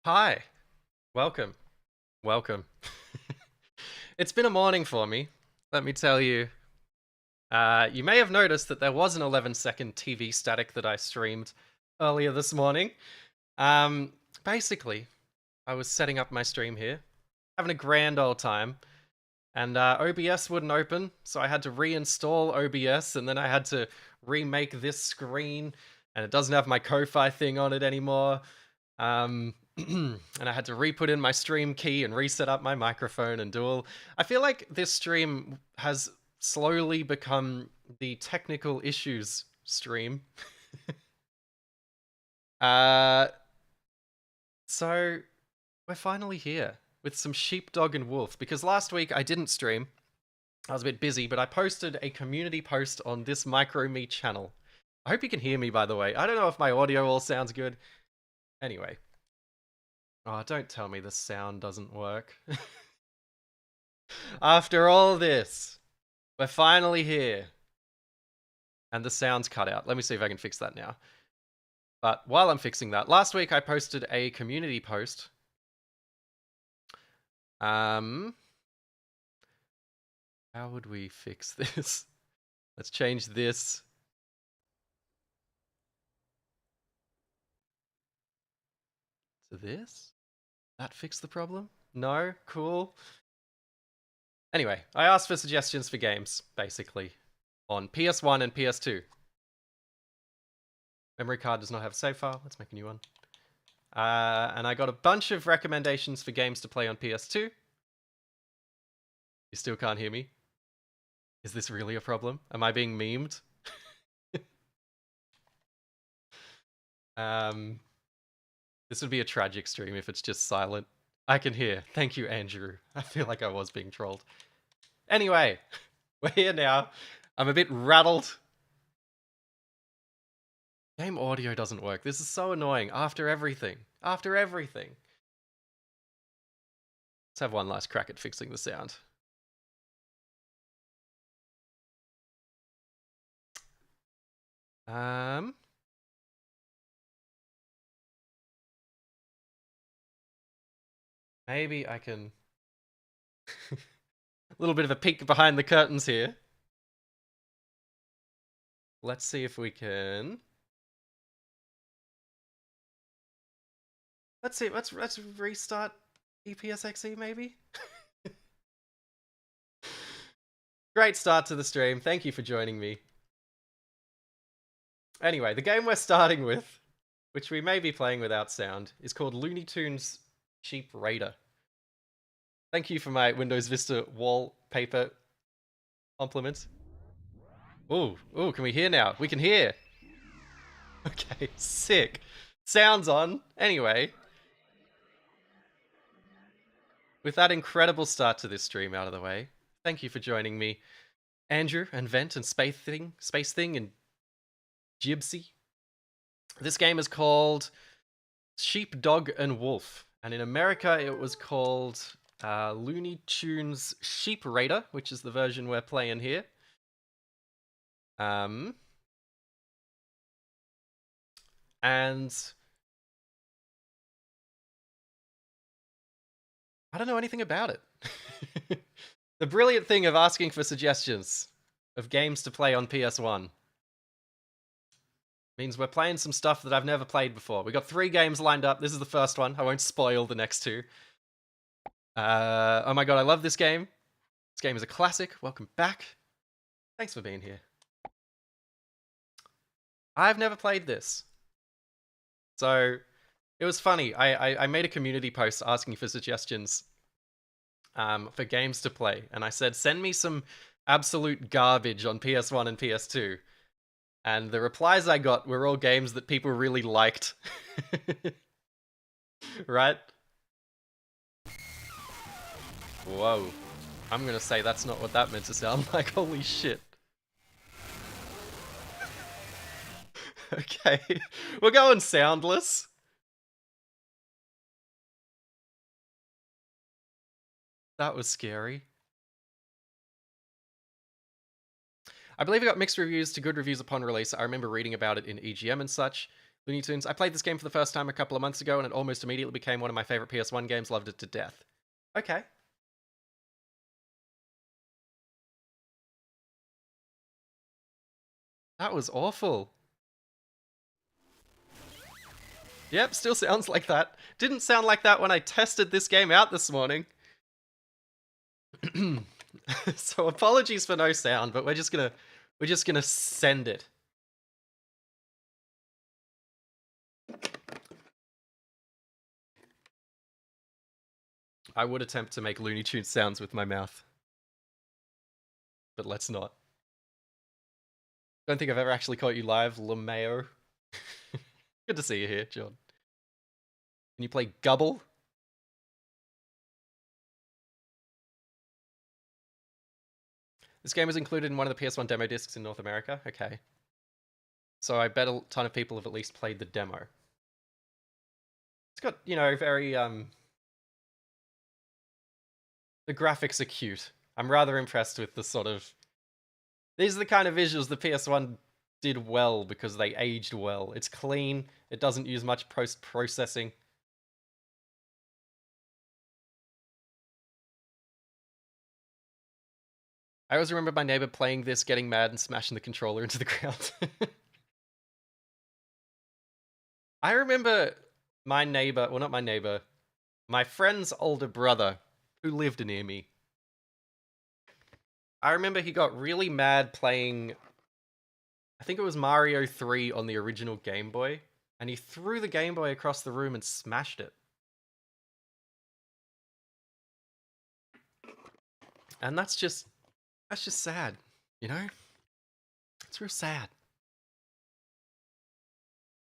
Hi, welcome, welcome. It's been a morning for me, let me tell you. You may have noticed that there was an 11-second TV static that I streamed earlier this morning. Um, Basically, I was setting up my stream here, having a grand old time, and OBS wouldn't open, so I had to reinstall OBS, and then I had to remake this screen, and it doesn't have my Ko-Fi thing on it anymore. And I had to re-put in my stream key and reset up my microphone and do all. I feel like this stream has slowly become the technical issues stream. uh, so we're finally here with some sheepdog and wolf because last week I didn't stream. I was a bit busy, but I posted a community post on this Micro Me channel. I hope you can hear me, by the way. I don't know if my audio all sounds good. Anyway. Oh, don't tell me the sound doesn't work. After all this, we're finally here. And the sound's cut out. Let me see if I can fix that now. But while I'm fixing that, last week I posted a community post. How would we fix this? Let's change this. To this? That fix the problem? No? Cool. Anyway, I asked for suggestions for games, basically, on PS1 and PS2. Memory card does not have a save file. Let's make a new one. And I got a bunch of recommendations for games to play on PS2. You still can't hear me? Is this really a problem? Am I being memed? This would be a tragic stream if it's just silent. I can hear. Thank you, Andrew. I feel like I was being trolled. Anyway, we're here now. I'm a bit rattled. Game audio doesn't work. This is so annoying. After everything. After everything. Let's have one last crack at fixing the sound. Maybe I can... a little bit of a peek behind the curtains here. Let's see if we can... Let's see, let's restart EPSXE maybe? Great start to the stream, thank you for joining me. Anyway, the game we're starting with, which we may be playing without sound, is called Looney Tunes Sheep Raider. Thank you for my Windows Vista wallpaper compliment. Ooh, can we hear now? We can hear! Okay, sick. Sounds on. Anyway. With that incredible start to this stream out of the way, thank you for joining me, Andrew and Vent and Space Thing and Gypsy. This game is called Sheep, Dog, and Wolf, and in America it was called Looney Tunes Sheep Raider, which is the version we're playing here. And I don't know anything about it. The brilliant thing of asking for suggestions of games to play on PS1 means we're playing some stuff that I've never played before. We got 3 games lined up. This is the first one. I won't spoil the next 2. Oh my god, I love this game. This game is a classic. Welcome back. Thanks for being here. I've never played this. So, it was funny. I made a community post asking for suggestions for games to play. And I said, send me some absolute garbage on PS1 and PS2. And the replies I got were all games that people really liked. Right? Whoa. I'm gonna say that's not what that meant to sound like. Holy shit. Okay. We're going soundless. That was scary. I believe it got mixed reviews to good reviews upon release. I remember reading about it in EGM and such. Looney Tunes. I played this game for the first time a couple of months ago, and it almost immediately became one of my favorite PS1 games. Loved it to death. Okay. That was awful. Yep, still sounds like that. Didn't sound like that when I tested this game out this morning. So apologies for no sound, but we're just gonna send it. I would attempt to make Looney Tunes sounds with my mouth, but let's not. Don't think I've ever actually caught you live, LeMayo. Good to see you here, John. Can you play Gubble? This game was included in one of the PS1 demo discs in North America. Okay. So I bet a ton of people have at least played the demo. It's got, you know, very, the graphics are cute. I'm rather impressed with the sort of... These are the kind of visuals the PS1 did well because they aged well. It's clean. It doesn't use much post-processing. I always remember my neighbor playing this, getting mad, and smashing the controller into the ground. I remember my neighbor, well, not my neighbor, my friend's older brother, who lived near me. I remember he got really mad playing, I think it was Mario 3 on the original Game Boy, and he threw the Game Boy across the room and smashed it. And that's just sad, you know? It's real sad.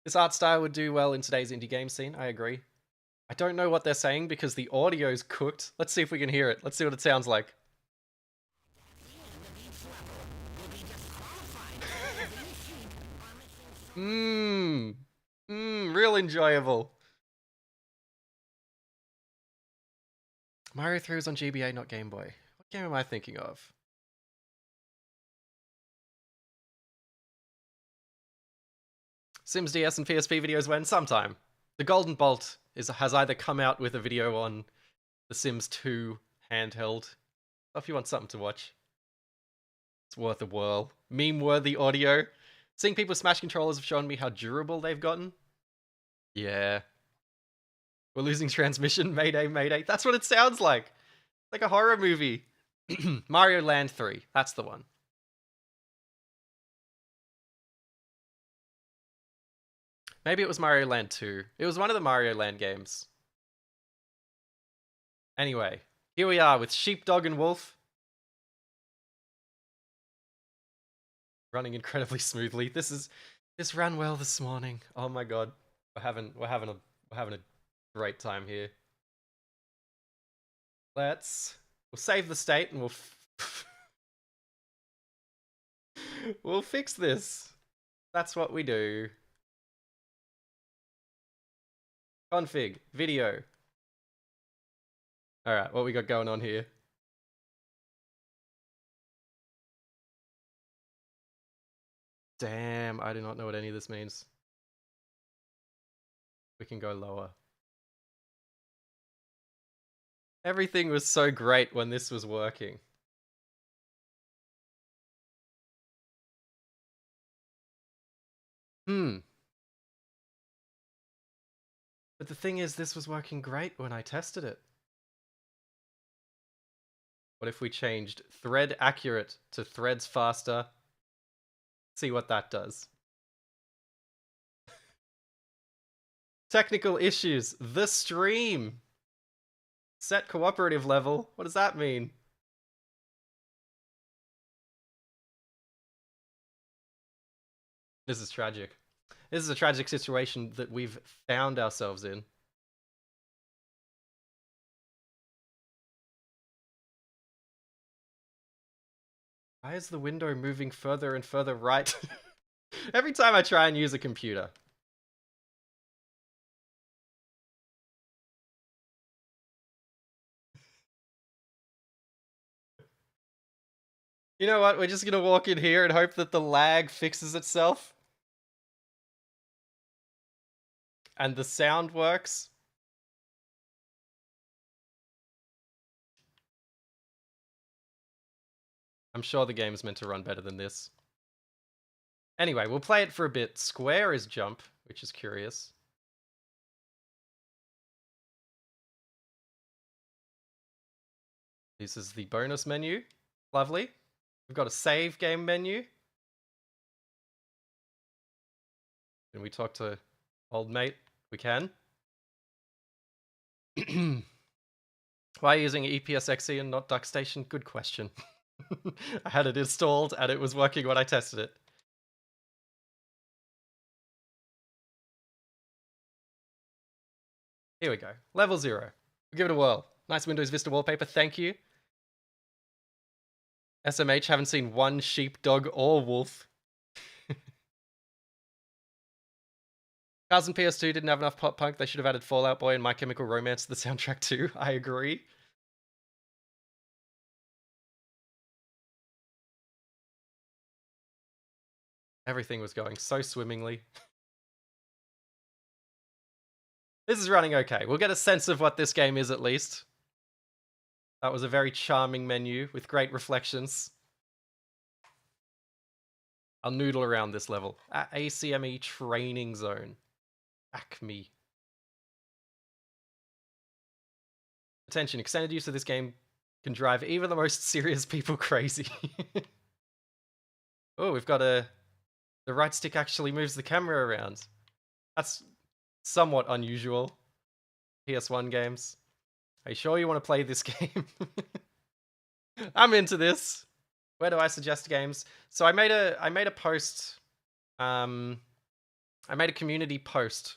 This art style would do well in today's indie game scene, I agree. I don't know what they're saying because the audio's cooked. Let's see if we can hear it. Let's see what it sounds like. Real enjoyable. Mario 3 was on GBA, not Game Boy. What game am I thinking of? Sims DS and PSP videos when? Sometime. The Golden Bolt has either come out with a video on the Sims 2 handheld. If you want something to watch, it's worth a whirl. Meme-worthy audio. Seeing people smash controllers have shown me how durable they've gotten. Yeah. We're losing transmission. Mayday, mayday. That's what it sounds like. Like a horror movie. Mario Land 3. That's the one. Maybe it was Mario Land 2. It was one of the Mario Land games. Anyway, here we are with Sheepdog and Wolf. Running incredibly smoothly. This ran well this morning. Oh my god. We're having a great time here. We'll save the state and we'll fix this. That's what we do. Config, video. Alright, what we got going on here? Damn, I do not know what any of this means. We can go lower. Everything was so great when this was working. But the thing is, this was working great when I tested it. What if we changed thread accurate to threads faster? See what that does. Technical issues. The stream. Set cooperative level. What does that mean? This is tragic. This is a tragic situation that we've found ourselves in. Why is the window moving further and further right? Every time I try and use a computer. You know what? We're just gonna walk in here and hope that the lag fixes itself. and the sound works. I'm sure the game's meant to run better than this. Anyway, we'll play it for a bit. Square is jump, which is curious. This is the bonus menu. Lovely. We've got a save game menu. Can we talk to old mate? We can. Why are you using EPSXE and not DuckStation? Good question. I had it installed and it was working when I tested it. Here we go. Level 0. We'll give it a whirl. Nice Windows Vista wallpaper, thank you. SMH, haven't seen one sheepdog or wolf. Cars and PS2 didn't have enough pop punk. They should have added Fall Out Boy and My Chemical Romance to the soundtrack too. I agree. Everything was going so swimmingly. This is running okay. We'll get a sense of what this game is at least. That was a very charming menu with great reflections. I'll noodle around this level. ACME Training Zone. Acme. Attention, extended use of this game can drive even the most serious people crazy. Oh, we've got the right stick actually moves the camera around. That's somewhat unusual. PS1 games. Are you sure you want to play this game? I'm into this. Where do I suggest games? So I made a post. I made a community post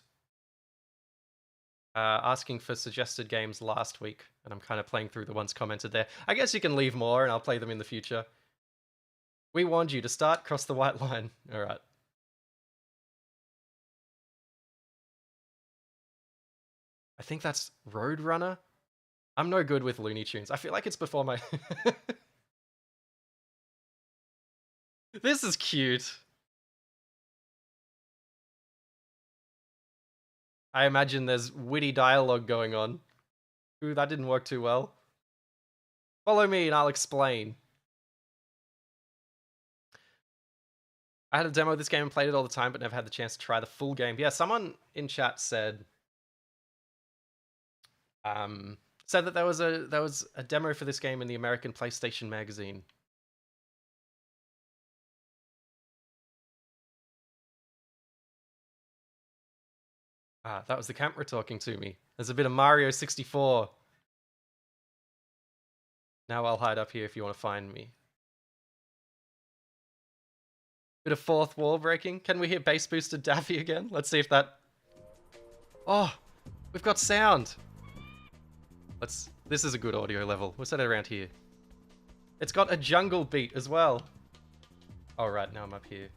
asking for suggested games last week, and I'm kind of playing through the ones commented there. I guess you can leave more, and I'll play them in the future. We warned you to start, cross the white line. All right. I think that's Roadrunner. I'm no good with Looney Tunes. I feel like it's before my... This is cute. I imagine there's witty dialogue going on. Ooh, that didn't work too well. Follow me and I'll explain. I had a demo of this game and played it all the time, but never had the chance to try the full game. Yeah, someone in chat said... said that there was a demo for this game in the American PlayStation magazine. Ah, that was the camera talking to me. There's a bit of Mario 64. Now I'll hide up here if you want to find me. Bit of fourth wall breaking. Can we hear bass boosted Daffy again? Let's see if that... Oh, we've got sound. This is a good audio level. We'll set it around here. It's got a jungle beat as well. All right, now I'm up here.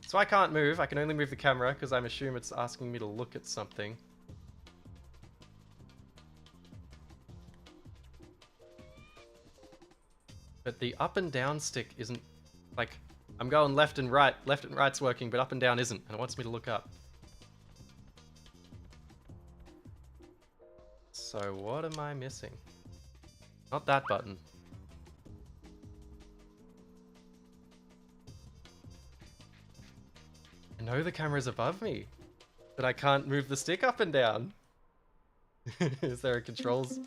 So I can't move. I can only move the camera because I'm assuming it's asking me to look at something. But the up and down stick isn't... Like, I'm going left and right. Left and right's working, but up and down isn't. And it wants me to look up. So what am I missing? Not that button. I know the camera's above me, but I can't move the stick up and down. Is there a controls?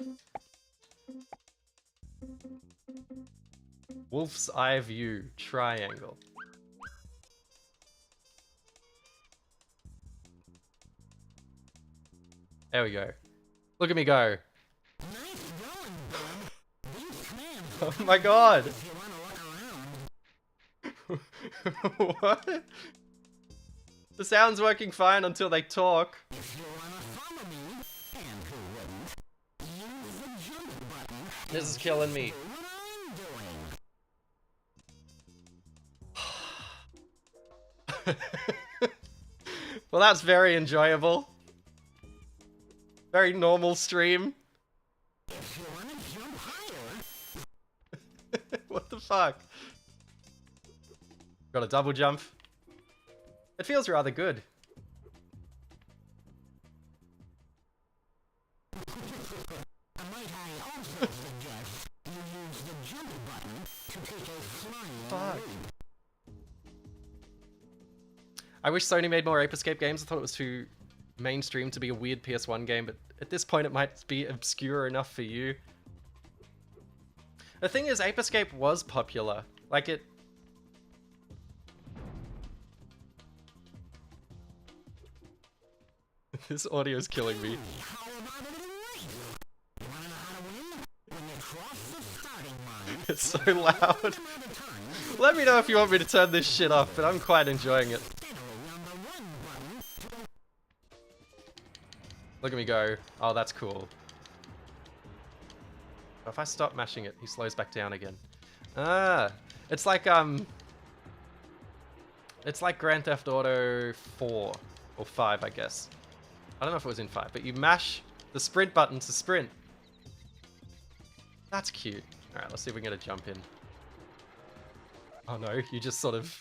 Wolf's Eye View, triangle. There we go. Look at me go. Oh my god! What? The sound's working fine until they talk. This is killing me. Well, that's very enjoyable. Very normal stream. What the fuck? Got a double jump. It feels rather good. Fuck. I wish Sony made more Ape Escape games. I thought it was too mainstream to be a weird PS1 game, but at this point it might be obscure enough for you. The thing is, Ape Escape was popular. Like it... This audio is killing me. It's so loud. Let me know if you want me to turn this shit off, but I'm quite enjoying it. Look at me go. Oh, that's cool. If I stop mashing it, he slows back down again. Ah, it's like Grand Theft Auto 4 or 5, I guess. I don't know if it was in 5, but you mash the sprint button to sprint. That's cute. All right, let's see if we can get a jump in. Oh no, you just sort of,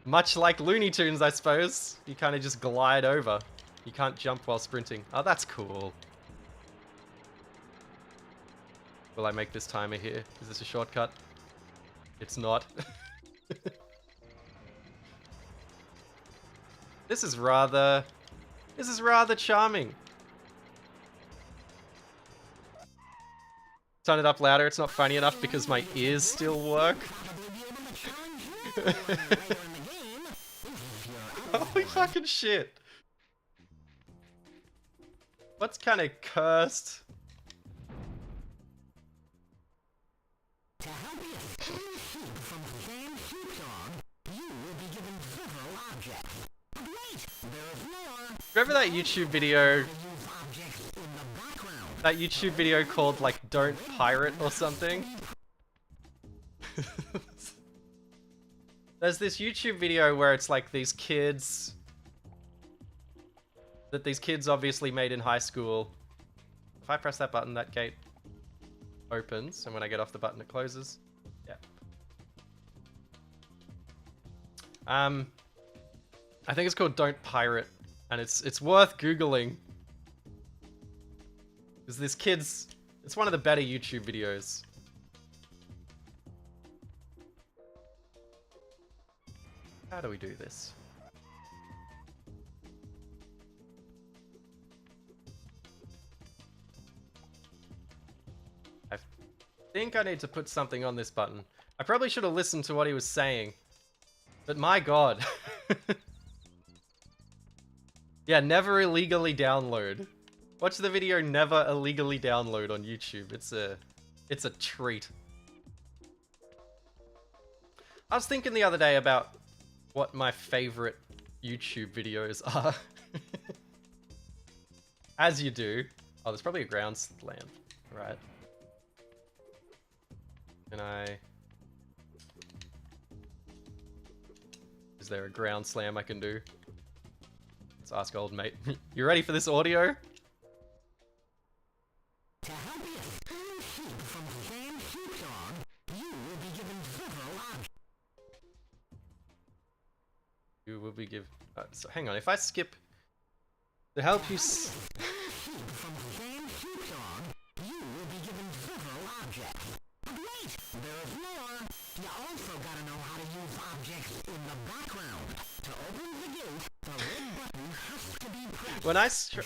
much like Looney Tunes, I suppose, you kind of just glide over. You can't jump while sprinting. Oh, that's cool. Will I make this timer here? Is this a shortcut? It's not. This is rather charming. Turn it up louder. It's not funny enough because my ears still work. Holy fucking shit. What's kind of cursed? Remember that YouTube video? That YouTube video called like "Don't Pirate" or something? There's this YouTube video where it's like these kids that these kids obviously made in high school. If I press that button, that gate opens, and when I get off the button, it closes. Yeah. I think it's called "Don't Pirate," and it's worth googling. Because this kid's... It's one of the better YouTube videos. How do we do this? I think I need to put something on this button. I probably should have listened to what he was saying. But my god. Yeah, never illegally download. Watch the video "Never Illegally Download" on YouTube. It's a treat. I was thinking the other day about what my favorite YouTube videos are. As you do. Oh, there's probably a ground slam, right? Can I... Is there a ground slam I can do? Let's ask old mate. You ready for this audio? To help you spoon soup from Sam Soup, you will be given several options. You will be given... so hang on, if I skip... To help you... From Sam Soup, you will be given several objects. But wait, there's more. You also gotta know how to use objects in the background. To open the gate, the red button has to be pressed.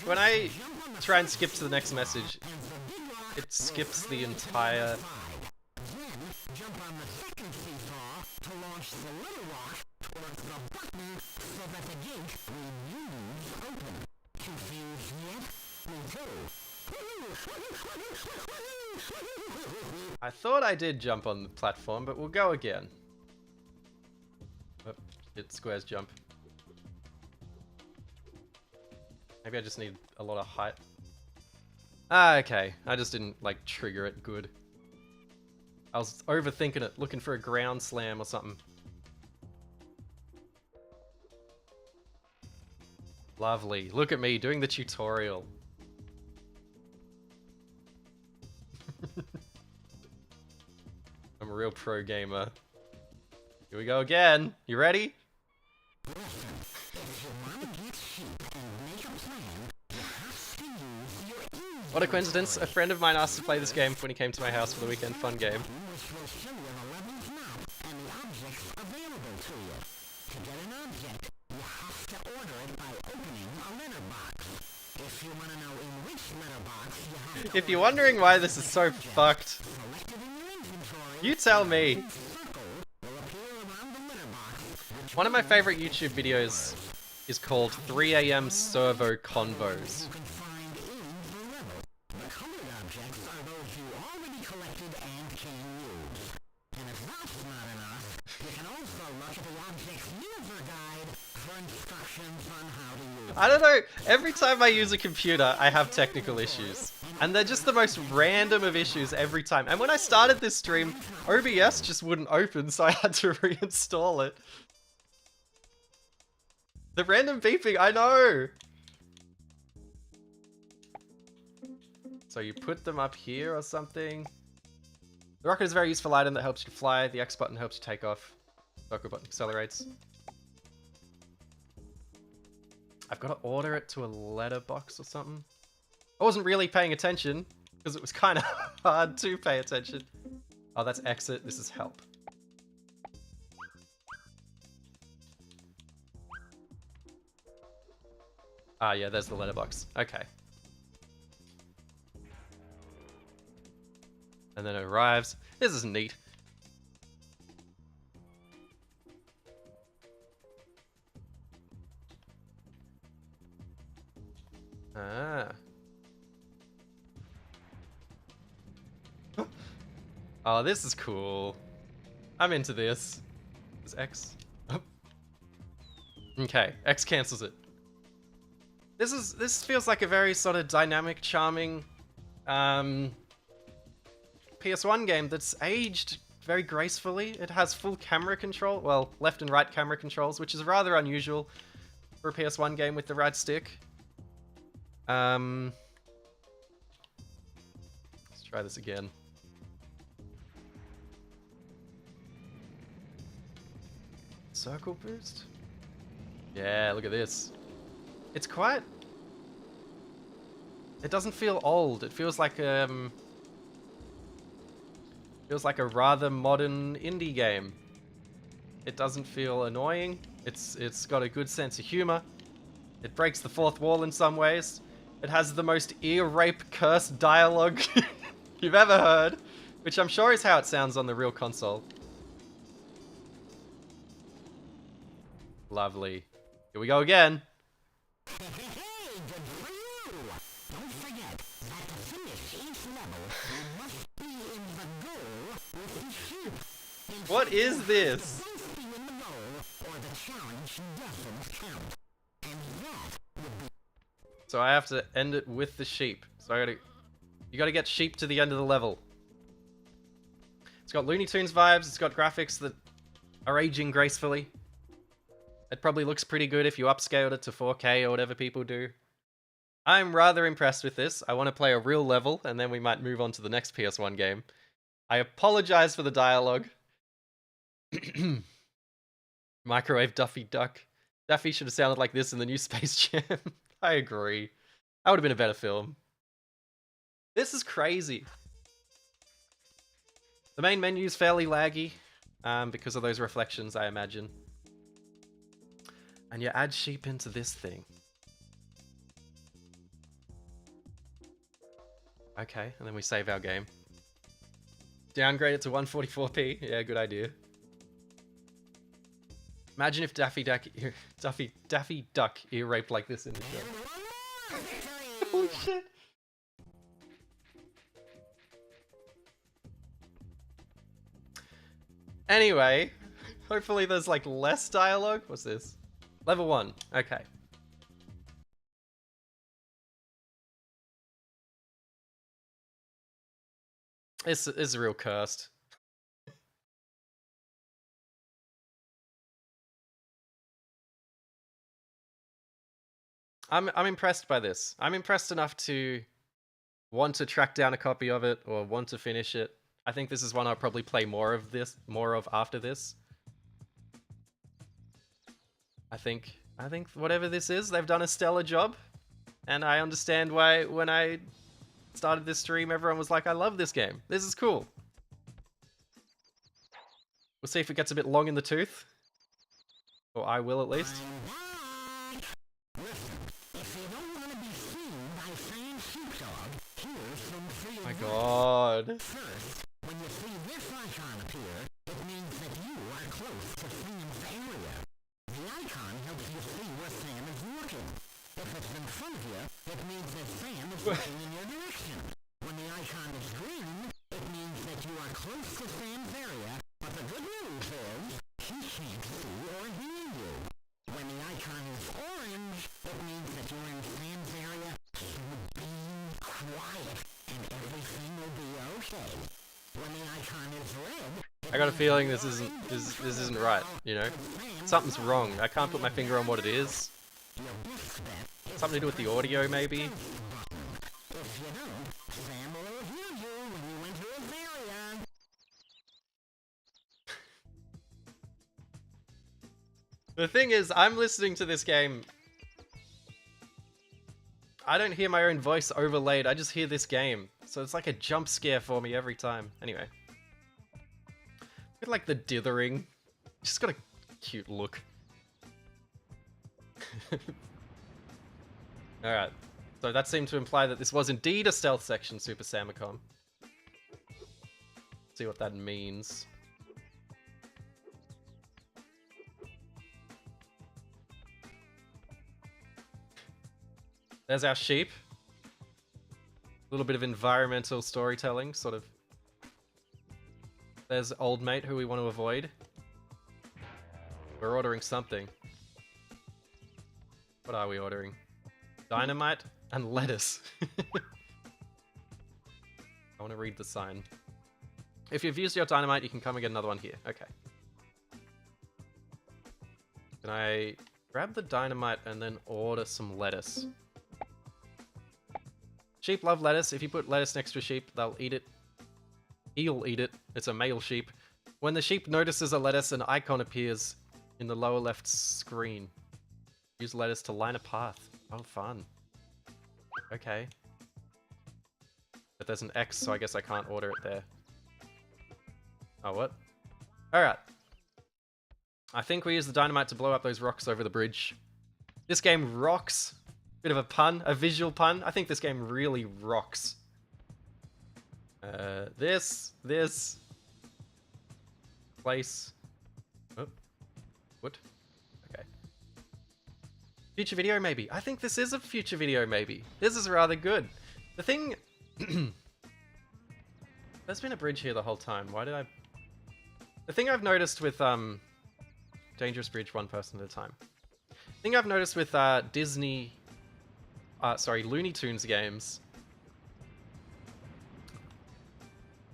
When I try and skip to the next message, it skips the entire... Then, jump on the second seesaw to launch the little rock towards the button so that the gate remains open. Confused yet? Me too. I thought I did jump on the platform, but we'll go again. Oh, hit squares jump. Maybe I just need a lot of height. Ah, okay. I just didn't, like, trigger it good. I was overthinking it, looking for a ground slam or something. Lovely. Look at me doing the tutorial. I'm a real pro gamer. Here we go again. You ready? What a coincidence. A friend of mine asked to play this game when he came to my house for the weekend. Fun game. If you're wondering why this is so fucked, you tell me. One of my favorite YouTube videos is called 3 AM Servo Convos. I don't know, every time I use a computer, I have technical issues. And they're just the most random of issues every time. And when I started this stream, OBS just wouldn't open, so I had to reinstall it. The random beeping, I know! So you put them up here or something. The rocket is a very useful item that helps you fly. The X button helps you take off. Circle button accelerates. I've got to order it to a letterbox or something. I wasn't really paying attention because it was kind of hard to pay attention. Oh, that's exit. This is help. Ah, yeah, there's the letterbox. Okay. And then it arrives. This is neat. Ah. Oh, this is cool. I'm into this. Is X? Oh. Okay, X cancels it. This feels like a very sort of dynamic, charming PS1 game that's aged very gracefully. It has full camera control, well, left and right camera controls, which is rather unusual for a PS1 game with the right stick. Let's try this again. Circle boost? Yeah, look at this. It's quite... It doesn't feel old. It feels like a rather modern indie game. It doesn't feel annoying. It's got a good sense of humor. It breaks the fourth wall in some ways. It has the most ear rape cursed dialogue you've ever heard, which I'm sure is how it sounds on the real console. Lovely. Here we go again. What is this? So I have to end it with the sheep. So you gotta get sheep to the end of the level. It's got Looney Tunes vibes, it's got graphics that are aging gracefully. It probably looks pretty good if you upscaled it to 4K or whatever people do. I'm rather impressed with this. I want to play a real level, and then we might move on to the next PS1 game. I apologize for the dialogue. Microwave Daffy Duck. Daffy should have sounded like this in the new Space Jam. I agree. That would have been a better film. This is crazy. The main menu's fairly laggy, because of those reflections, I imagine. And you add sheep into this thing. Okay, and then we save our game. Downgrade it to 144p. Yeah, good idea. Imagine if Daffy Duck ear raped like this in the show. Holy shit. Anyway, hopefully there's like less dialogue. What's this? Level 1. Okay. This is real cursed. I'm impressed by this. I'm impressed enough to want to track down a copy of it or want to finish it. I think this is one I'll probably play more of after this. I think whatever this is, they've done a stellar job. And I understand why when I started this stream, everyone was like, I love this game. This is cool. We'll see if it gets a bit long in the tooth. Or I will, at least. My god. When you see this icon appear, it means that you are close to Sam's area. The icon helps you see where Sam is looking. If it's in front of you, it means that Sam is looking in your direction. When the icon is green, it means that you are close to Sam's area, but the good news is, he can't see or hear you. When the icon is orange, it means that you're in Sam's area, so be quiet, and everything will be okay. When the icon is red, I got a feeling this isn't right, you know? Something's wrong. I can't put my finger on what it is. Something to do with the audio, maybe? if you don't, Sam will hear you when you enter his area. The thing is, I'm listening to this game. I don't hear my own voice overlaid, I just hear this game. So it's like a jump scare for me every time. Anyway. Look at like the dithering. Just got a cute look. Alright. So that seemed to imply that this was indeed a stealth section, Super Samicom. See what that means. There's our sheep. A little bit of environmental storytelling, sort of. There's old mate who we want to avoid. We're ordering something. What are we ordering? Dynamite and lettuce. I want to read the sign. If you've used your dynamite, you can come and get another one here. Okay. Can I grab the dynamite and then order some lettuce? Sheep love lettuce. If you put lettuce next to a sheep, they'll eat it. He'll eat it. It's a male sheep. When the sheep notices a lettuce, an icon appears in the lower left screen. Use lettuce to line a path. Oh, fun. Okay. But there's an X, so I guess I can't order it there. Oh, what? Alright. I think we use the dynamite to blow up those rocks over the bridge. This game rocks. Bit of a pun, a visual pun. I think this game really rocks. This. Place. Oh. What? Okay. Future video, maybe. I think this is a future video, maybe. This is rather good. The thing... There's been a bridge here the whole time. Why did I... The thing I've noticed with, Dangerous Bridge, one person at a time. The thing I've noticed with, Disney... Looney Tunes games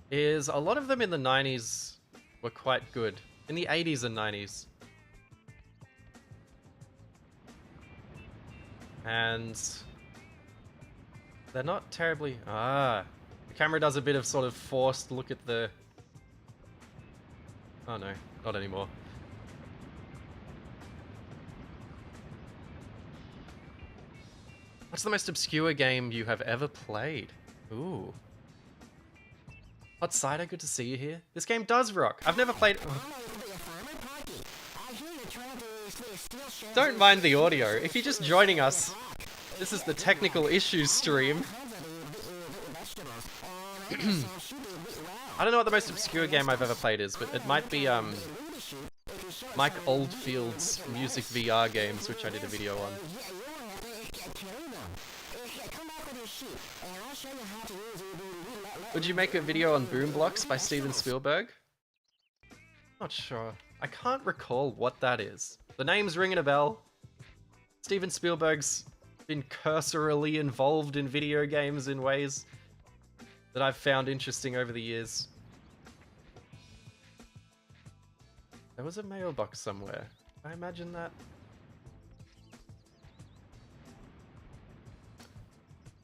is a lot of them in the 90s were quite good. In the 80s and 90s. And they're not terribly... the camera does a bit of sort of forced look at the... Oh no, not anymore. What's the most obscure game you have ever played? Ooh. Hot Cider, good to see you here. This game does rock. I've never played... Don't mind the audio. If you're just joining us, this is the technical issues stream. I don't know what the most obscure game I've ever played is, but it might be Mike Oldfield's music VR games, which I did a video on. Would you make a video on Boom Blocks by Steven Spielberg? Not sure. I can't recall what that is. The name's ringing a bell. Steven Spielberg's been cursorily involved in video games in ways that I've found interesting over the years. There was a mailbox somewhere. I imagine that.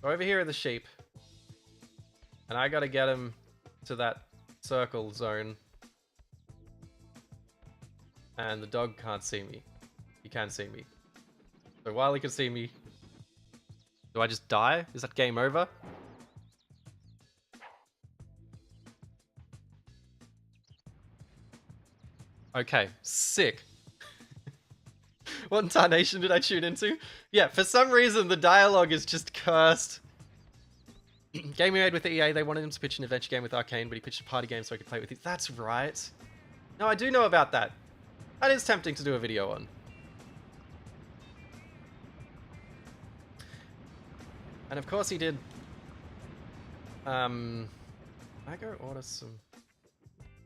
Over here are the sheep. And I gotta get him to that circle zone. And the dog can't see me. He can see me. So while he can see me... Do I just die? Is that game over? Okay, sick. What incarnation did I tune into? Yeah, for some reason the dialogue is just cursed. Game we made with EA, they wanted him to pitch an adventure game with Arcane, but he pitched a party game so I could play with it. That's right. No, I do know about that. That is tempting to do a video on. And of course he did... Can I go order some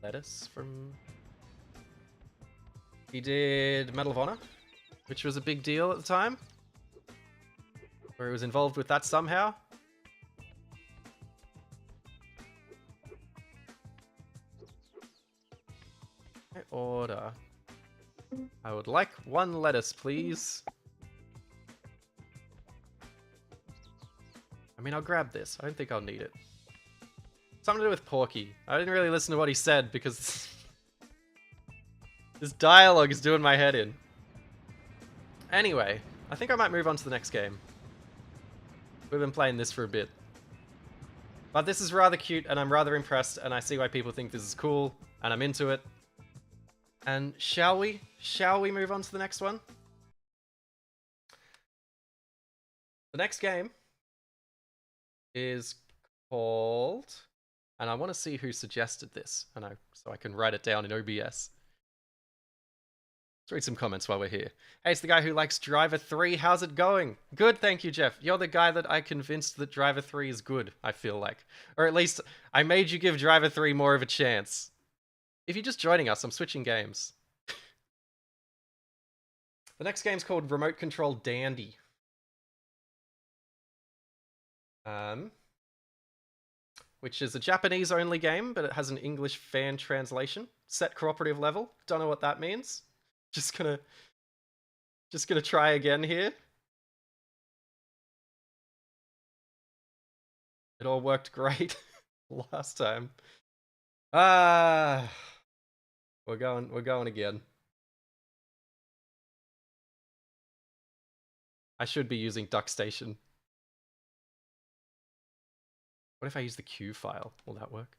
lettuce from... He did Medal of Honor, which was a big deal at the time. Or he was involved with that somehow. Order. I would like 1 lettuce, please. I mean, I'll grab this. I don't think I'll need it. Something to do with Porky. I didn't really listen to what he said because this dialogue is doing my head in. Anyway, I think I might move on to the next game. We've been playing this for a bit. But this is rather cute and I'm rather impressed and I see why people think this is cool and I'm into it. And shall we move on to the next one? The next game is called, and I want to see who suggested this, so I can write it down in OBS. Let's read some comments while we're here. Hey, it's the guy who likes Driver 3. How's it going? Good, thank you, Jeff. You're the guy that I convinced that Driver 3 is good, I feel like. Or at least, I made you give Driver 3 more of a chance. If you're just joining us, I'm switching games. The next game's called Remote Control Dandy. Which is a Japanese-only game, but it has an English fan translation. Set cooperative level. Don't know what that means. Just gonna try again here. It all worked great last time. We're going again. I should be using DuckStation. What if I use the Q file? Will that work?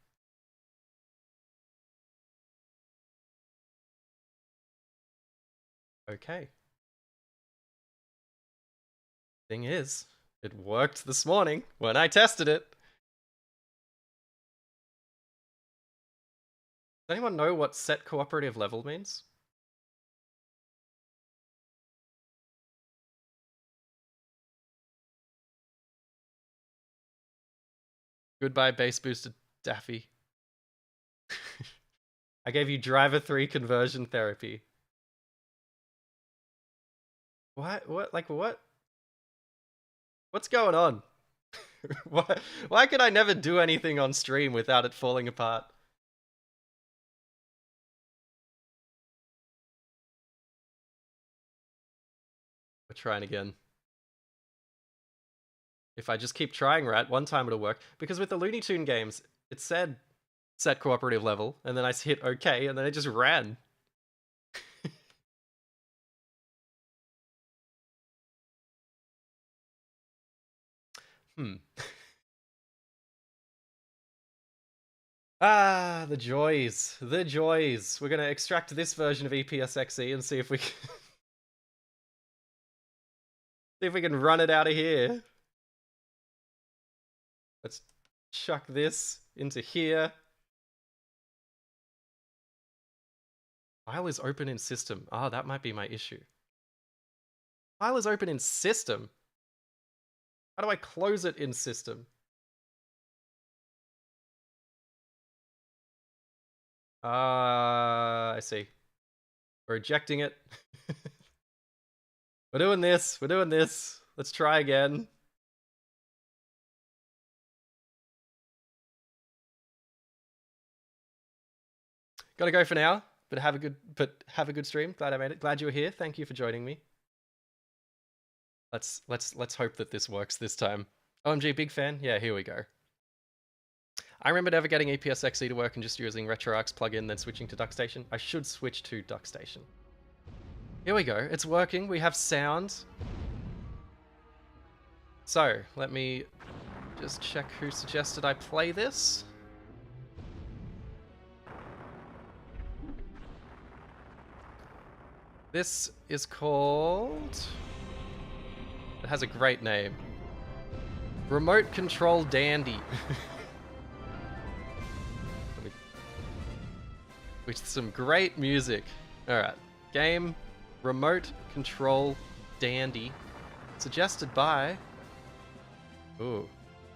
Okay. Thing is, it worked this morning when I tested it. Does anyone know what set cooperative level means? Goodbye, bass boosted Daffy. I gave you Driver 3 conversion therapy. What? Like, what? What's going on? Why could I never do anything on stream without it falling apart? We're trying again. If I just keep trying right, one time it'll work. Because with the Looney Tune games, it said set cooperative level, and then I hit OK, and then it just ran. Ah, the joys. The joys. We're going to extract this version of EPSXE and see if we can... see if we can run it out of here. Let's chuck this into here. File is open in system. Ah, that might be my issue. File is open in system? How do I close it in system? I see. We're ejecting it. We're doing this. We're doing this. Let's try again. Gotta go for now, but have a good stream. Glad I made it. Glad you were here. Thank you for joining me. Let's hope that this works this time. OMG, big fan. Yeah, here we go. I remember never getting EPSXE to work and just using RetroArch's plugin, then switching to DuckStation. I should switch to DuckStation. Here we go. It's working. We have sound. So, let me just check who suggested I play this. This is called... It has a great name. Remote Control Dandy. With some great music. Alright. Game Remote Control Dandy. Suggested by... Ooh.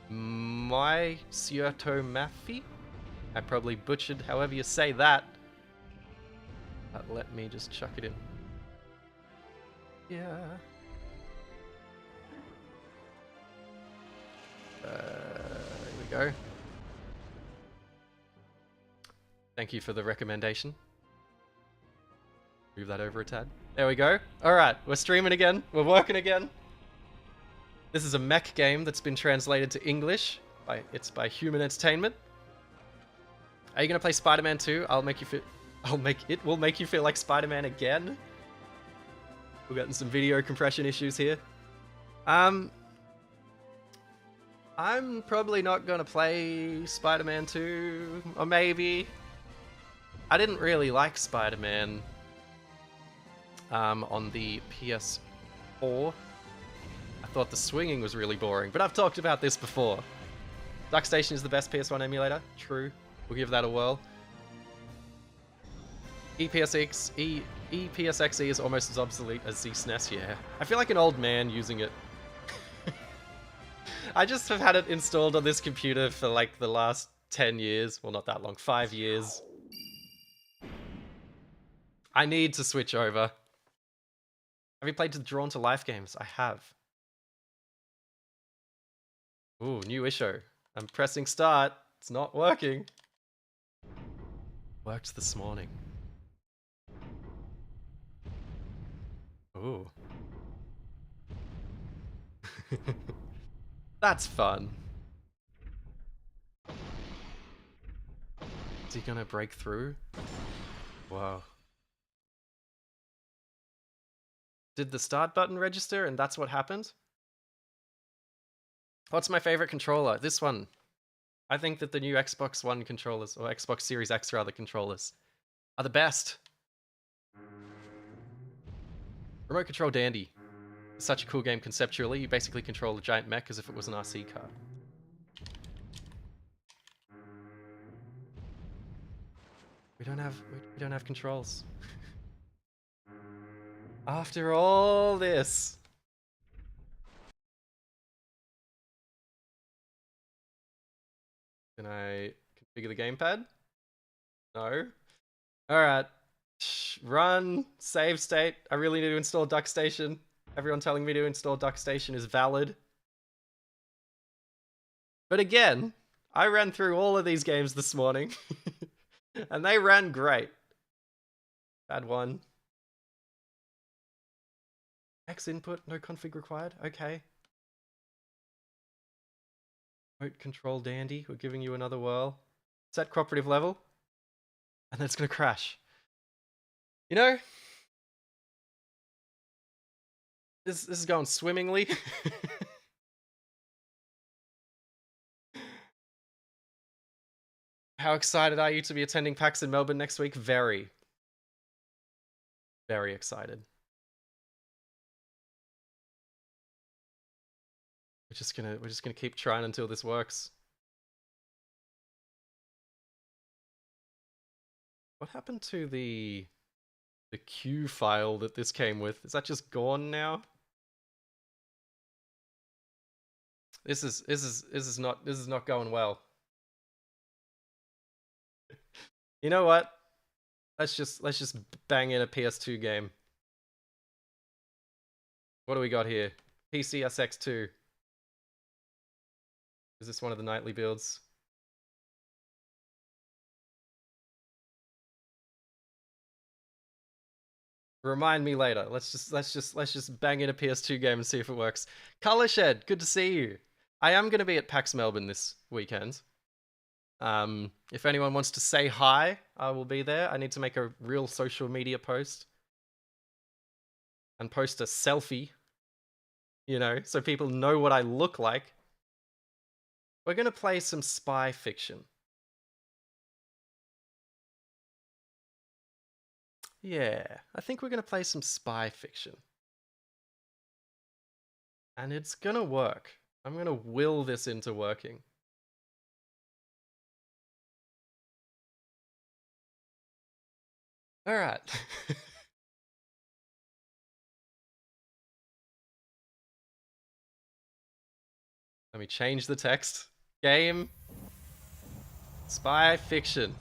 My Cierto Maffy? I probably butchered however you say that. But let me just chuck it in. Yeah. Here we go. Thank you for the recommendation. Move that over a tad. There we go. Alright, we're streaming again. We're working again. This is a mech game that's been translated to English. It's by Human Entertainment. Are you gonna play Spider-Man 2? We'll make you feel like Spider-Man again. We're getting some video compression issues here. I'm probably not gonna play Spider-Man 2, or maybe. I didn't really like Spider-Man on the PS4. I thought the swinging was really boring, but I've talked about this before. DuckStation is the best PS1 emulator. True. We'll give that a whirl. EPSXE is almost as obsolete as ZSNES, yeah. I feel like an old man using it. I just have had it installed on this computer for like the last 10 years. Well, not that long. 5 years. I need to switch over. Have you played the Drawn to Life games? I have. Ooh, new issue. I'm pressing start. It's not working. Worked this morning. Ooh. That's fun. Is he gonna break through? Whoa. Did the start button register and that's what happened? What's my favorite controller? This one. I think that the new Xbox One controllers, or Xbox Series X rather, controllers, are the best. Remote Control Dandy. It's such a cool game conceptually. You basically control a giant mech as if it was an RC car. We don't have controls. After all this. Can I configure the gamepad? No. Alright. Run. Save state. I really need to install DuckStation. Everyone telling me to install DuckStation is valid. But again, I ran through all of these games this morning. And they ran great. Bad one. X input, no config required. Okay. Remote Control Dandy, we're giving you another whirl. Set cooperative level. And then it's gonna crash. You know, this is going swimmingly. How excited are you to be attending PAX in Melbourne next week? Very. Very excited. We're just gonna keep trying until this works. What happened to the Q file that this came with? Is that just gone now? This is not going well. You know what? Let's just bang in a PS2 game. What do we got here? PCSX2. Is this one of the nightly builds? Remind me later. Let's just bang in a PS2 game and see if it works. Color Shed, good to see you. I am going to be at PAX Melbourne this weekend. If anyone wants to say hi, I will be there. I need to make a real social media post. And post a selfie. You know, so people know what I look like. We're going to play some spy fiction. Yeah, I think we're gonna play some spy fiction. And it's gonna work. I'm gonna will this into working. Alright. Let me change the text. Game. Spy fiction.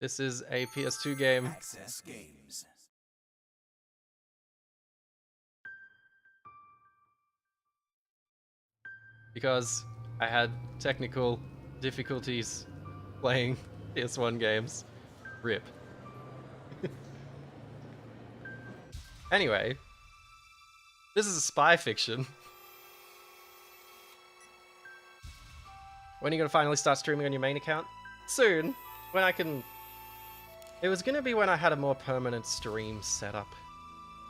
This is a PS2 game. Access games. Because I had technical difficulties playing PS1 games. RIP. Anyway, this is a spy fiction. When are you gonna finally start streaming on your main account? Soon. When I can... It was gonna be when I had a more permanent stream setup.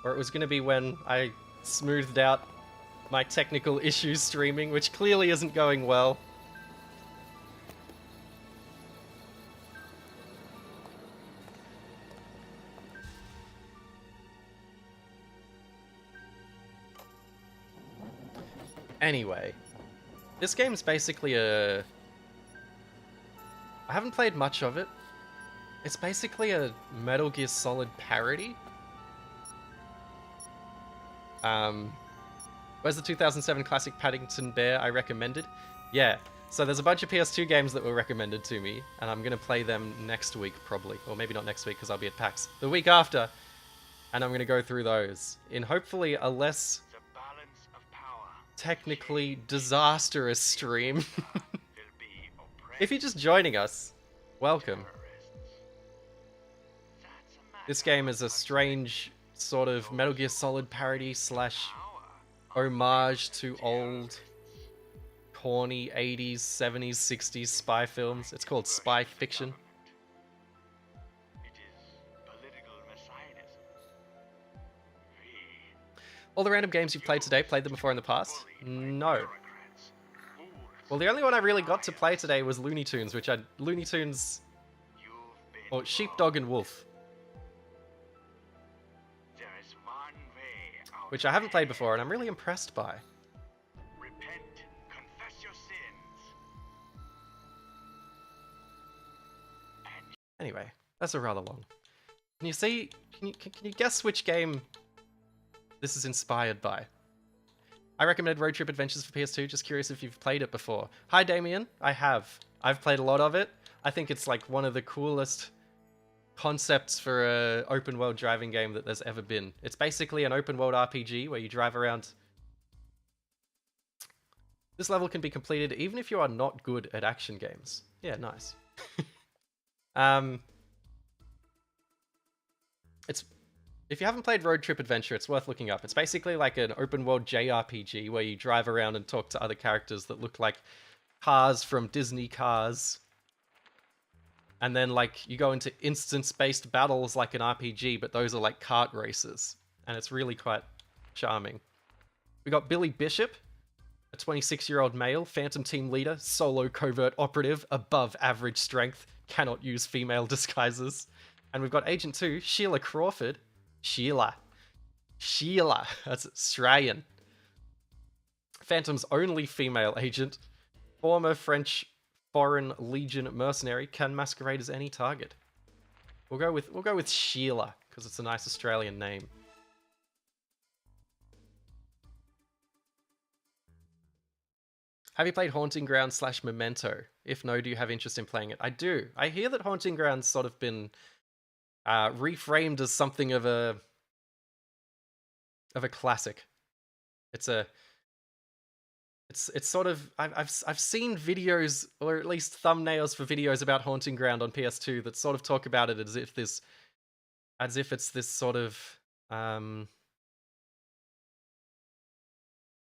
Or it was gonna be when I smoothed out my technical issues streaming, which clearly isn't going well. Anyway, this game's basically a... I haven't played much of it. It's basically a Metal Gear Solid parody. Where's the 2007 classic Paddington Bear I recommended? Yeah, so there's a bunch of PS2 games that were recommended to me, and I'm gonna play them next week probably. Or maybe not next week because I'll be at PAX. The week after, and I'm gonna go through those in hopefully a less technically disastrous stream. If you're just joining us, welcome. This game is a strange sort of Metal Gear Solid parody slash homage to old corny 80s, 70s, 60s spy films. It's called spy fiction. All the random games you've played today, played them before in the past? No. Well, the only one I really got to play today was Looney Tunes, which Looney Tunes... or Sheepdog and Wolf. Which I haven't played before, and I'm really impressed by. Repent, confess your sins. Anyway, that's a rather long. Can you see... Can you guess which game this is inspired by? I recommended Road Trip Adventures for PS2, just curious if you've played it before. Hi Damien, I have. I've played a lot of it. I think it's like one of the coolest concepts for a open world driving game that there's ever been. It's basically an open world RPG where you drive around. This level can be completed even if you are not good at action games. Yeah, nice. It's... If you haven't played Road Trip Adventure, it's worth looking up. It's basically like an open world JRPG where you drive around and talk to other characters that look like cars from Disney Cars. And then like you go into instance-based battles like an RPG, but those are like kart races. And it's really quite charming. We got Billy Bishop, a 26-year-old male, Phantom Team Leader, solo covert operative, above average strength, cannot use female disguises. And we've got Agent 2, Sheila Crawford. Sheila, that's Australian. Phantom's only female agent, former French Foreign Legion mercenary, can masquerade as any target. We'll go with Sheila because it's a nice Australian name. Have you played Haunting Ground / Memento? If no, do you have interest in playing it? I do. I hear that Haunting Ground's sort of been reframed as something of a classic. It's sort of I've seen videos, or at least thumbnails for videos about Haunting Ground on PS2 that sort of talk about it as if it's this sort of I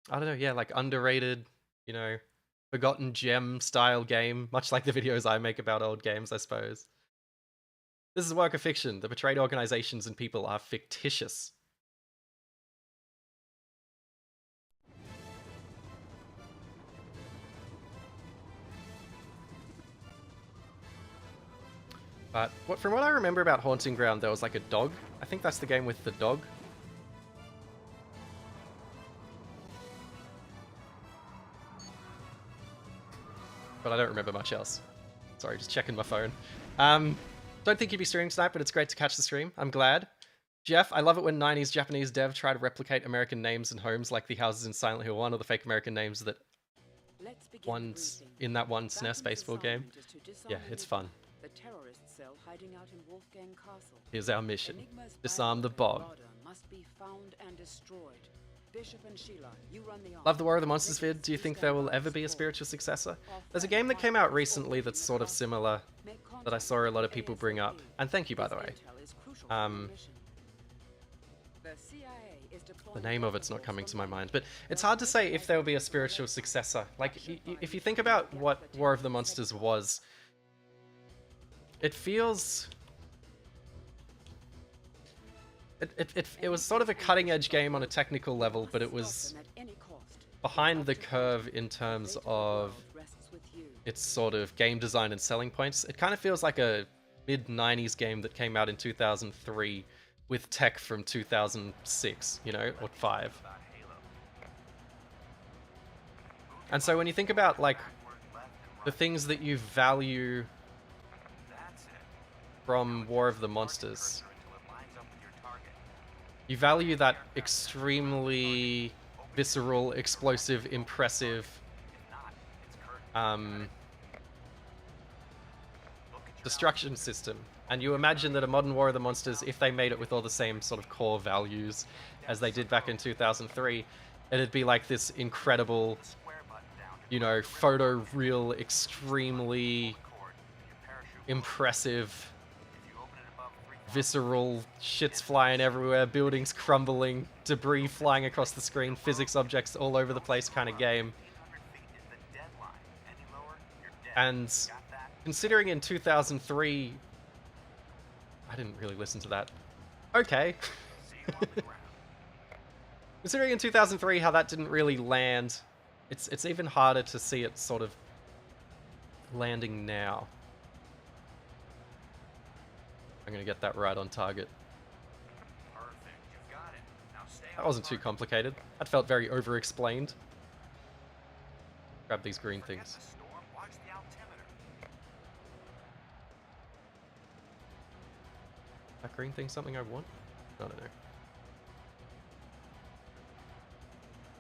don't know, yeah, like underrated, you know, forgotten gem style game, much like the videos I make about old games, I suppose. This is a work of fiction. The betrayed organizations and people are fictitious. But from what I remember about Haunting Ground, there was like a dog. I think that's the game with the dog. But I don't remember much else. Sorry, just checking my phone. Don't think you'd be streaming tonight, but it's great to catch the stream. I'm glad. Jeff, I love it when 90s Japanese dev try to replicate American names and homes like the houses in Silent Hill 1 or the fake American names that ones in that one SNES baseball game. Yeah, it's fun. The terrorist cell hiding out in Wolfgang Castle. Here's our mission. Enigma's Disarm the biological bomb. order must be found and destroyed. Bishop and Sheila, you run the Love the War of the Monsters vid. Do you think there will ever be a spiritual successor? There's a game that came out recently that's sort of similar that I saw a lot of people bring up. And thank you, by the way. The name of it's not coming to my mind, but it's hard to say if there will be a spiritual successor. Like, if you think about what War of the Monsters was, it feels... It was sort of a cutting-edge game on a technical level, but it was behind the curve in terms of its sort of game design and selling points. It kind of feels like a mid-90s game that came out in 2003 with tech from 2006, you know, or 5. And so when you think about, like, the things that you value from War of the Monsters, you value that extremely visceral, explosive, impressive destruction system. And you imagine that a modern War of the Monsters, if they made it with all the same sort of core values as they did back in 2003, it'd be like this incredible, you know, photoreal, extremely impressive, visceral, shit's flying everywhere, buildings crumbling, debris flying across the screen, physics objects all over the place kind of game. And considering in 2003... I didn't really listen to that. Okay. Considering in 2003 how that didn't really land, it's even harder to see it sort of landing now. I'm gonna get that right on target. That wasn't too complicated. That felt very over-explained. Grab these green things. That green thing something I want? I don't know.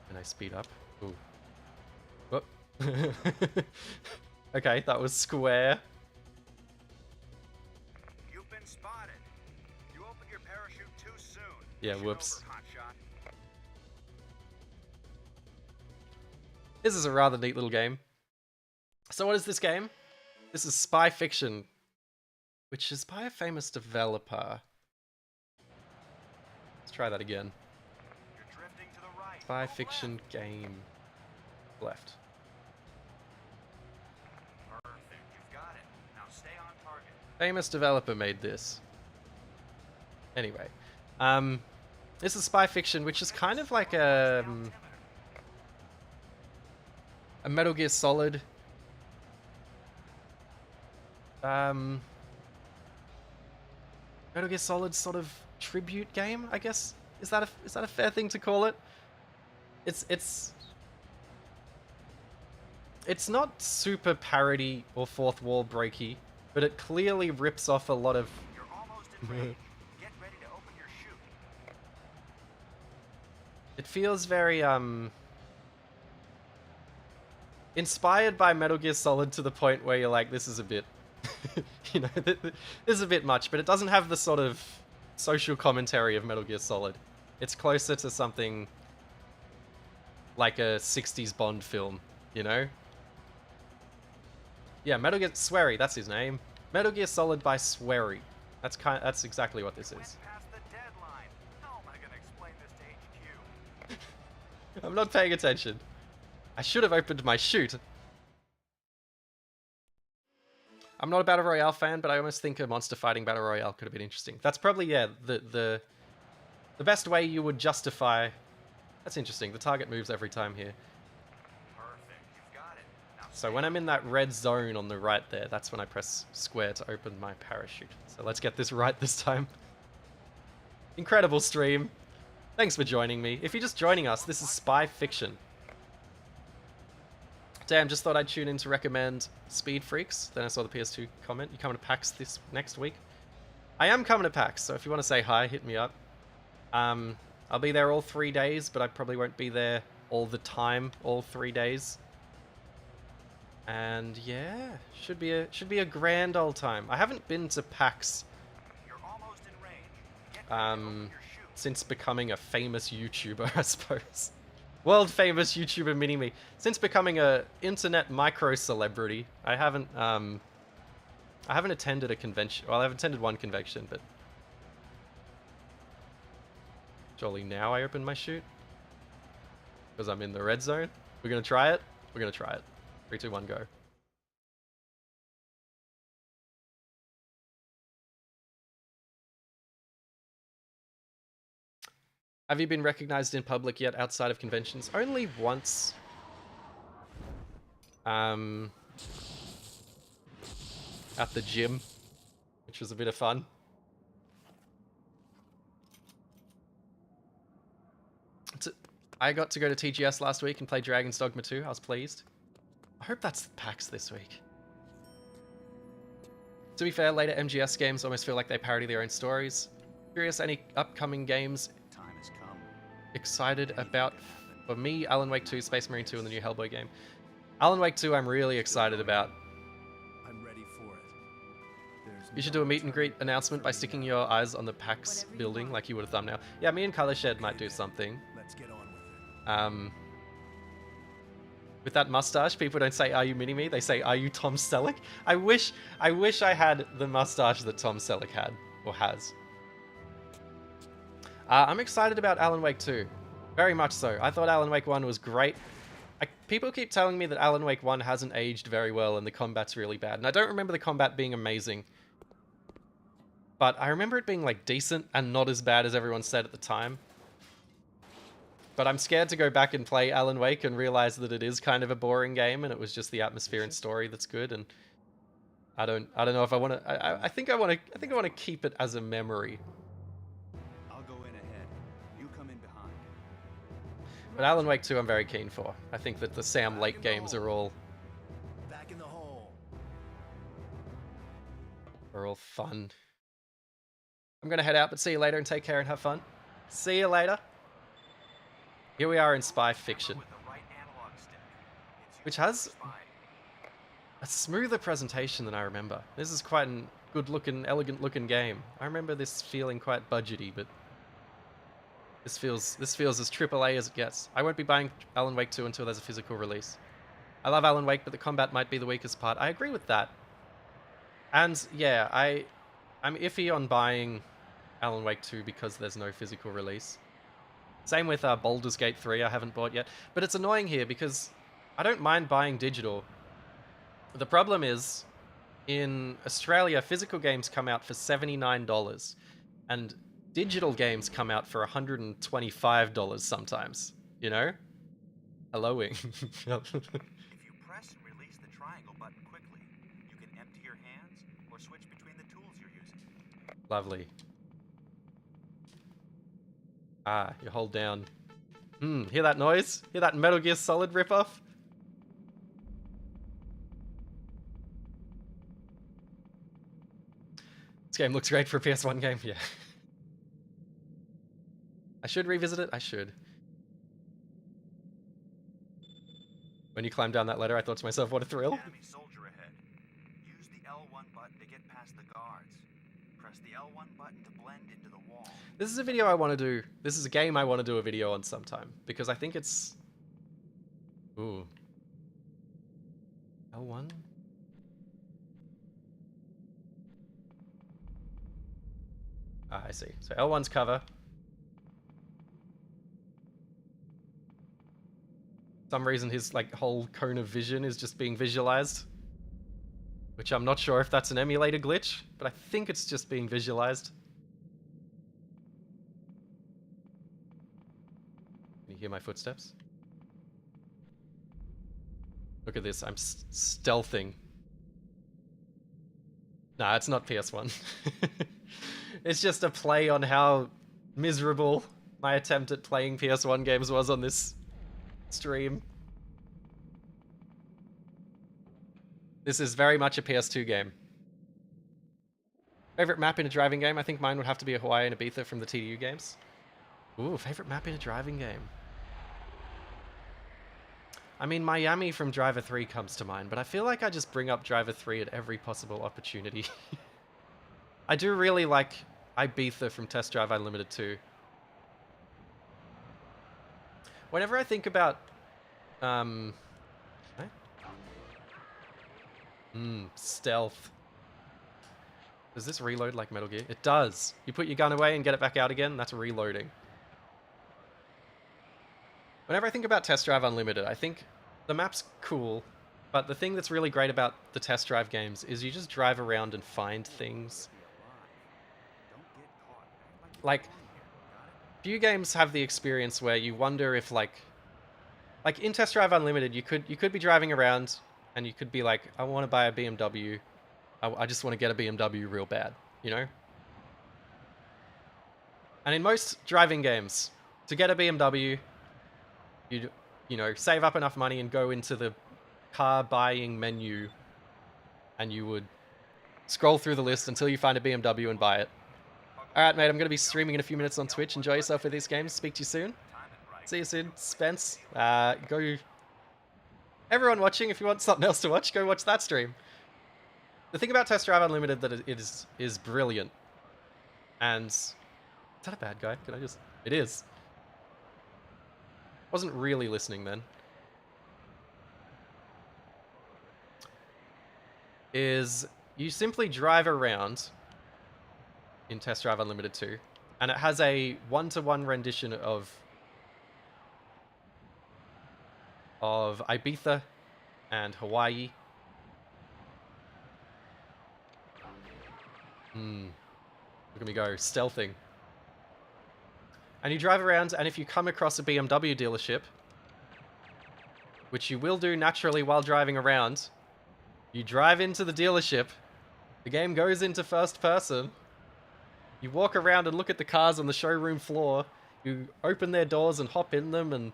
Can I speed up? Ooh. Whoop. Okay, that was square. You've been spotted. You opened your parachute too soon. Yeah, whoops. Over, hotshot. This is a rather neat little game. So what is this game? This is Spy Fiction, which is by a famous developer. Let's try that again. You're drifting to the right. Spy Go Fiction left. game. Left. Perfect. You've got it. Now stay on target. Famous developer made this. Anyway. This is Spy Fiction, which is kind of like a Metal Gear Solid. Metal Gear Solid sort of tribute game, I guess. Is that a fair thing to call it? It's not super parody or fourth wall breaky, but it clearly rips off a lot of You're almost in range. Get ready to open your chute. it feels very inspired by Metal Gear Solid to the point where you're like, this is a bit you know, this is a bit much, but it doesn't have the sort of social commentary of Metal Gear Solid. It's closer to something like a 60s Bond film, you know? Yeah, Metal Gear Swery, that's his name. Metal Gear Solid by Swery. That's exactly what this is. Went past the deadline. How am I going to explain this to HQ? I'm not paying attention. I should have opened my chute. I'm not a Battle Royale fan, but I almost think a monster fighting Battle Royale could have been interesting. That's probably, yeah, the best way you would justify... That's interesting. The target moves every time here. Perfect. You've got it. Now So when I'm in that red zone on the right there, that's when I press square to open my parachute. So let's get this right this time. Incredible stream. Thanks for joining me. If you're just joining us, this is Spy Fiction. Damn, just thought I'd tune in to recommend Speed Freaks. Then I saw the PS2 comment. You coming to PAX this next week? I am coming to PAX, so if you want to say hi, hit me up. I'll be there all 3 days, but I probably won't be there all the time, all 3 days. And yeah, should be a grand old time. I haven't been to PAX You're almost in range. Get ready to open your chute. since becoming a famous YouTuber, I suppose. World famous YouTuber Mini-Me. Since becoming a internet micro celebrity, I haven't attended a convention. Well, I've attended one convention, but surely now I open my chute because I'm in the red zone. We're gonna try it. We're gonna try it. 3, 2, 1, go. Have you been recognized in public yet outside of conventions? Only once. At the gym, which was a bit of fun. I got to go to TGS last week and play Dragon's Dogma 2. I was pleased. I hope that's PAX this week. To be fair, later MGS games almost feel like they parody their own stories. Curious, any upcoming games Time has come. excited about? For me, Alan Wake 2, Space Marine 2, and the new Hellboy game. Alan Wake 2 I'm really excited about. I'm ready for it. You should do a meet and greet announcement by sticking your eyes on the PAX building like you would a thumbnail. Yeah, me and Color Shed might do something. Let's get on with it. With that mustache, people don't say, "Are you Mini-Me?" They say, "Are you Tom Selleck?" I wish I had the mustache that Tom Selleck had, or has. I'm excited about Alan Wake 2. Very much so. I thought Alan Wake 1 was great. People keep telling me that Alan Wake 1 hasn't aged very well and the combat's really bad. And I don't remember the combat being amazing. But I remember it being, like, decent and not as bad as everyone said at the time. But I'm scared to go back and play Alan Wake and realize that it is kind of a boring game and it was just the atmosphere and story that's good. And I don't know if I want to. I think I want to keep it as a memory. I'll go in ahead. You come in behind. But Alan Wake 2 I'm very keen for. I think that the Sam Lake games are all Back in the hole. fun. I'm gonna head out, but see you later and take care and have fun. See you later. Here we are in Spy Fiction, With the right analog stick. It's which your has spy. a smoother presentation than I remember. This is quite a good-looking, elegant-looking game. I remember this feeling quite budgety, but this feels as AAA as it gets. I won't be buying Alan Wake 2 until there's a physical release. I love Alan Wake, but the combat might be the weakest part. I agree with that. And yeah, I'm iffy on buying Alan Wake 2 because there's no physical release. Same with Baldur's Gate 3, I haven't bought yet. But it's annoying here because I don't mind buying digital. The problem is, in Australia, physical games come out for $79, and digital games come out for $125 sometimes, you know? Helloing. If you press and release the triangle button quickly, you can empty your hands or switch between the tools you're using. Lovely. You hold down. Hear that noise? Hear that Metal Gear Solid ripoff? This game looks great for a PS1 game, yeah. I should revisit it? I should. When you climb down that ladder, I thought to myself, what a thrill. Enemy soldier ahead. Use the L1 button to get past the guards. Press the L1 button to blend into the wall. This is a video I want to do. This is a game I want to do a video on sometime. Because I think it's... Ooh. L1? I see. So L1's cover. For some reason his like whole cone of vision is just being visualized. Which I'm not sure if that's an emulator glitch, but I think it's just being visualized. Can you hear my footsteps? Look at this, I'm stealthing. Nah, it's not PS1. It's just a play on how miserable my attempt at playing PS1 games was on this stream. This is very much a PS2 game. Favorite map in a driving game? I think mine would have to be Hawaii and Ibiza from the TDU games. Ooh, favorite map in a driving game. I mean, Miami from Driver 3 comes to mind, but I feel like I just bring up Driver 3 at every possible opportunity. I do really like Ibiza from Test Drive Unlimited 2. Whenever I think about... stealth. Does this reload like Metal Gear? It does. You put your gun away and get it back out again, that's reloading. Whenever I think about Test Drive Unlimited, I think the map's cool, but the thing that's really great about the Test Drive games is you just drive around and find things. Like, few games have the experience where you wonder if, like in Test Drive Unlimited, you could be driving around and you could be like, I want to buy a BMW. I just want to get a BMW real bad, you know? And in most driving games, to get a BMW, you know, save up enough money and go into the car buying menu, and you would scroll through the list until you find a BMW and buy it. Alright, mate, I'm going to be streaming in a few minutes on Twitch. Enjoy yourself with these games. Speak to you soon. See you soon. Spence, go... Everyone watching, if you want something else to watch, go watch that stream. The thing about Test Drive Unlimited that it is brilliant. And... Is that a bad guy? Can I just... It is. Wasn't really listening then. Is you simply drive around in Test Drive Unlimited 2, and it has a one-to-one rendition of Ibiza and Hawaii. Look at me go, stealthing. And you drive around, and if you come across a BMW dealership, which you will do naturally while driving around, you drive into the dealership, the game goes into first person, you walk around and look at the cars on the showroom floor, you open their doors and hop in them and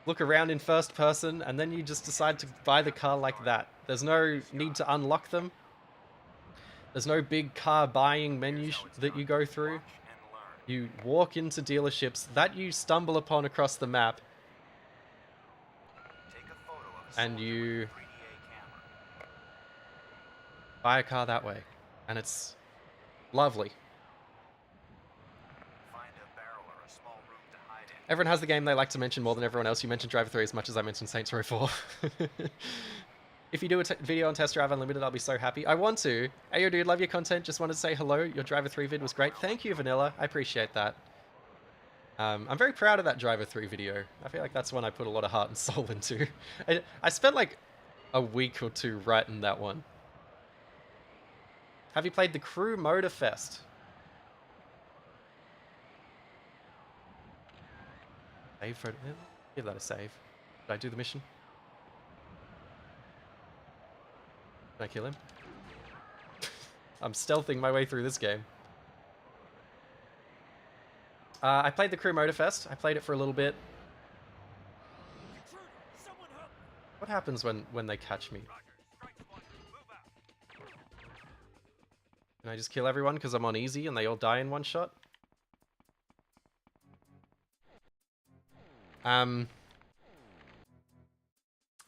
look around in first person, and then you just decide to buy the car like that. There's no need to unlock them. There's no big car buying menu that you go through. You walk into dealerships that you stumble upon across the map, and you buy a car that way, and it's lovely. Everyone has the game they like to mention more than everyone else. You mentioned Driver 3 as much as I mentioned Saints Row 4. If you do a video on Test Drive Unlimited, I'll be so happy. I want to. Hey, yo, dude, love your content. Just wanted to say hello. Your Driver 3 vid was great. Thank you, Vanilla. I appreciate that. I'm very proud of that Driver 3 video. I feel like that's one I put a lot of heart and soul into. I spent like a week or two writing that one. Have you played the Crew Motorfest? Save for it. Give that a save. Did I do the mission? Did I kill him? I'm stealthing my way through this game. I played the Crew Motorfest. I played it for a little bit. What happens when they catch me? Can I just kill everyone because I'm on easy and they all die in one shot? The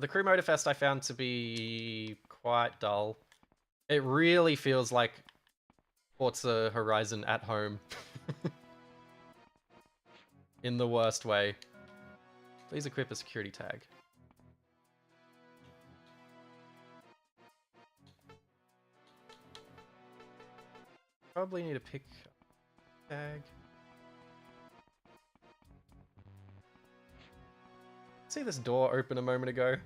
Crew Motorfest I found to be quite dull. It really feels like Forza Horizon at home. In the worst way. Please equip a security tag. Probably need a pick tag. See this door open a moment ago?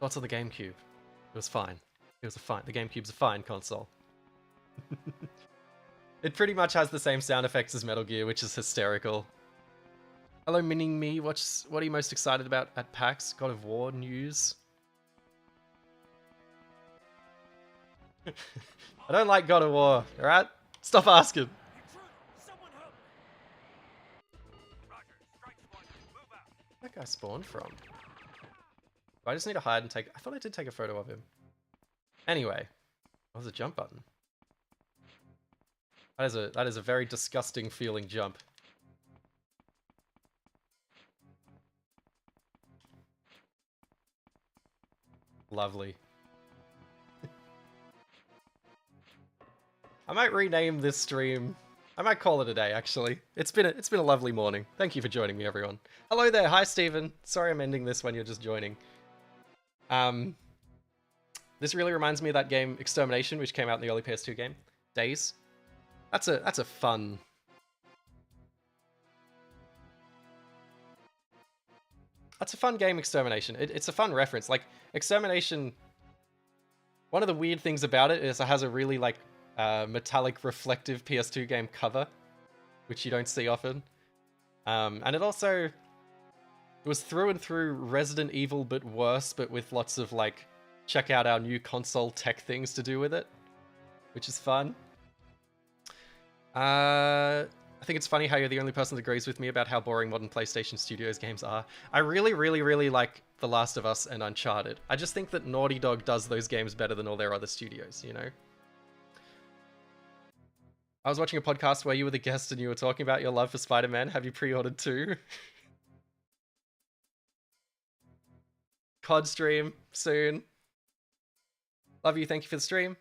Thoughts on the GameCube? It was fine. It was the GameCube's a fine console. It pretty much has the same sound effects as Metal Gear, which is hysterical. Hello, Mining Me. What are you most excited about at PAX? God of War news. I don't like God of War. All right, stop asking. Where'd that guy spawn from? I just need to hide and take. I thought I did take a photo of him. Anyway, what was a jump button? That is a very disgusting feeling jump. Lovely. I might rename this stream. I might call it a day, actually. It's been a lovely morning. Thank you for joining me, everyone. Hello there. Hi, Steven. Sorry I'm ending this when you're just joining. This really reminds me of that game Extermination, which came out in the early PS2 game. Days. That's a fun... That's a fun game, Extermination. It's a fun reference. Like, Extermination... One of the weird things about it is it has a really, like, metallic reflective PS2 game cover, which you don't see often. And it also... It was through and through Resident Evil, but worse, but with lots of, like, check out our new console tech things to do with it, which is fun. I think it's funny how you're the only person that agrees with me about how boring modern PlayStation Studios games are. I really, really, really like The Last of Us and Uncharted. I just think that Naughty Dog does those games better than all their other studios, you know? I was watching a podcast where you were the guest and you were talking about your love for Spider-Man. Have you pre-ordered too? COD stream soon. Love you. Thank you for the stream.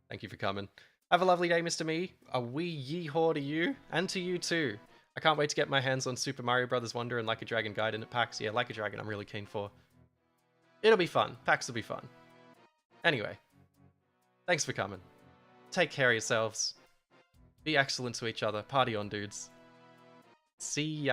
Thank you for coming. Have a lovely day, Mr. Me. A wee yee-haw to you, and to you too. I can't wait to get my hands on Super Mario Bros. Wonder and Like a Dragon Gaiden at PAX. Yeah, Like a Dragon I'm really keen for. It'll be fun. PAX will be fun. Anyway, thanks for coming. Take care of yourselves. Be excellent to each other. Party on, dudes. See ya.